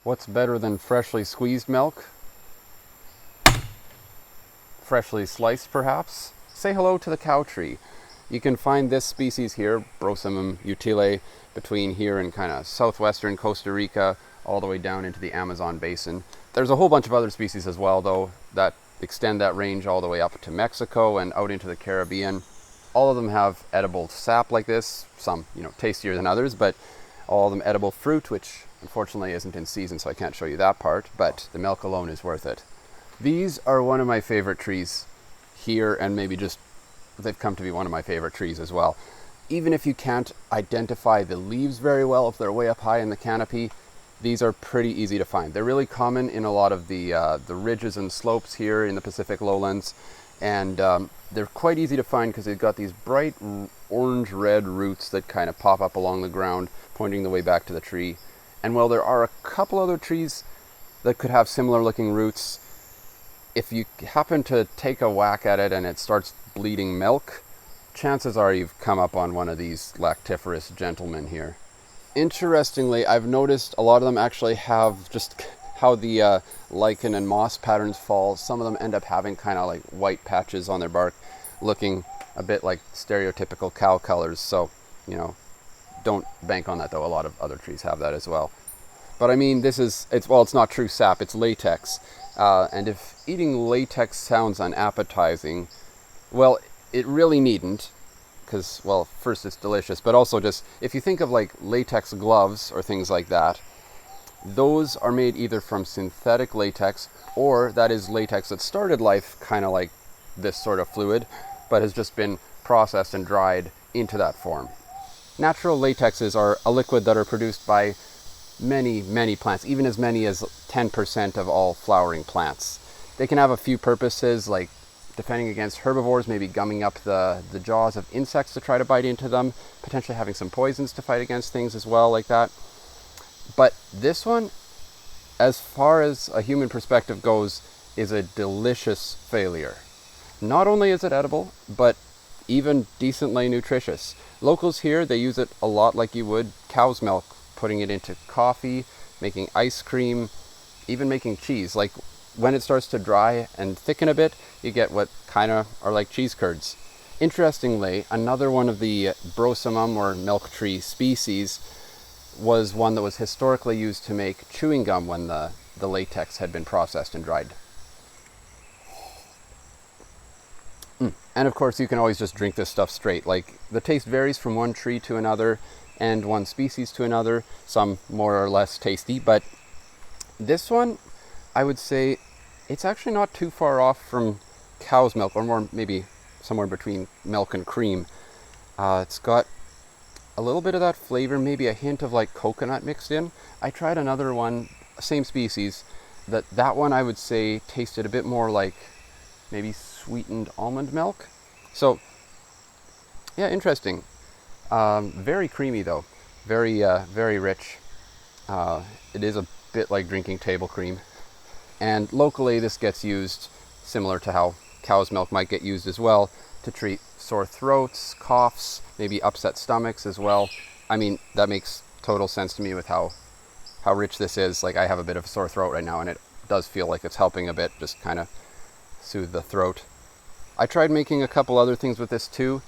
What's better than freshly squeezed milk? Freshly sliced, perhaps? Say hello to the cow tree. You can find this species here, Brosimum utile, between here and kind of southwestern Costa Rica, all the way down into the Amazon basin. There's a whole bunch of other species as well, though, that extend that range all the way up to Mexico and out into the Caribbean. All of them have edible sap like this, some, tastier than others, but all of them edible fruit, which unfortunately isn't in season, so I can't show you that part, but the milk alone is worth it. These are one of my favorite trees here, and maybe just they've come to be one of my favorite trees as well. Even if you can't identify the leaves very well, if they're way up high in the canopy, these are pretty easy to find. They're really common in a lot of the ridges and slopes here in the Pacific lowlands, and they're quite easy to find because they've got these bright orange-red roots that kind of pop up along the ground, pointing the way back to the tree. And while there are a couple other trees that could have similar looking roots, if you happen to take a whack at it and it starts bleeding milk, chances are you've come up on one of these lactiferous gentlemen here. Interestingly, I've noticed a lot of them actually have just how the lichen and moss patterns fall. Some of them end up having kind of like white patches on their bark, looking a bit like stereotypical cow colors. So, don't bank on that though. A lot of other trees have that as well. But I mean, it's not true sap, it's latex. And if eating latex sounds unappetizing, well, it really needn't, because, well, first it's delicious, but also just, if you think of like latex gloves or things like that, those are made either from synthetic latex, or that is latex that started life kind of like this sort of fluid, but has just been processed and dried into that form. Natural latexes are a liquid that are produced by many, many plants, even as many as 10% of all flowering plants. They can have a few purposes, like defending against herbivores, maybe gumming up the jaws of insects to try to bite into them, potentially having some poisons to fight against things as well, like that. But this one, as far as a human perspective goes, is a delicious failure. Not only is it edible, but even decently nutritious. Locals here, they use it a lot like you would cow's milk, putting it into coffee, making ice cream, even making cheese. Like when it starts to dry and thicken a bit, you get what kind of are like cheese curds. Interestingly, another one of the Brosimum or milk tree species was one that was historically used to make chewing gum when the latex had been processed and dried. And of course, you can always just drink this stuff straight. Like, the taste varies from one tree to another and one species to another, some more or less tasty, but this one, I would say, it's actually not too far off from cow's milk, or more maybe somewhere between milk and cream. It's got a little bit of that flavor, maybe a hint of like coconut mixed in. I tried another one, same species, that one I would say tasted a bit more like maybe sweetened almond milk. So, yeah, interesting. Very creamy though, very rich. It is a bit like drinking table cream. And locally this gets used similar to how cow's milk might get used as well, to treat sore throats, coughs, maybe upset stomachs as well. I mean, that makes total sense to me with how rich this is. Like, I have a bit of a sore throat right now, and it does feel like it's helping a bit, just kind of soothe the throat. I tried making a couple other things with this too.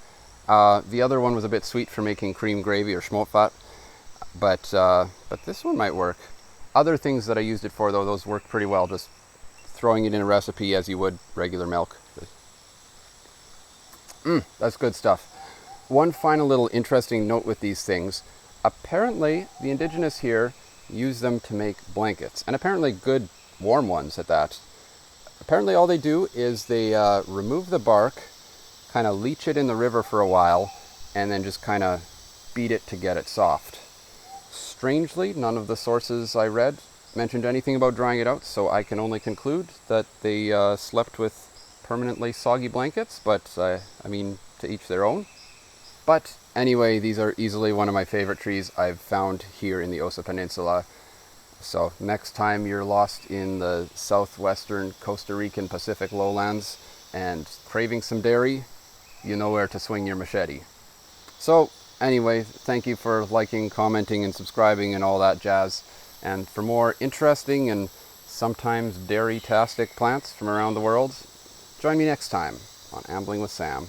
The other one was a bit sweet for making cream gravy or schmoltvat, but this one might work. Other things that I used it for, though, those worked pretty well, just throwing it in a recipe as you would regular milk. That's good stuff. One final little interesting note with these things. Apparently, the indigenous here use them to make blankets, and apparently good warm ones at that. Apparently all they do is they remove the bark, kind of leach it in the river for a while, and then just kind of beat it to get it soft. Strangely, none of the sources I read mentioned anything about drying it out, so I can only conclude that they slept with permanently soggy blankets, but I mean, to each their own. But anyway, these are easily one of my favorite trees I've found here in the Osa Peninsula. So next time you're lost in the southwestern Costa Rican Pacific lowlands and craving some dairy, you know where to swing your machete. So anyway, thank you for liking, commenting, and subscribing and all that jazz. And for more interesting and sometimes dairy-tastic plants from around the world, join me next time on Ambling with Sam.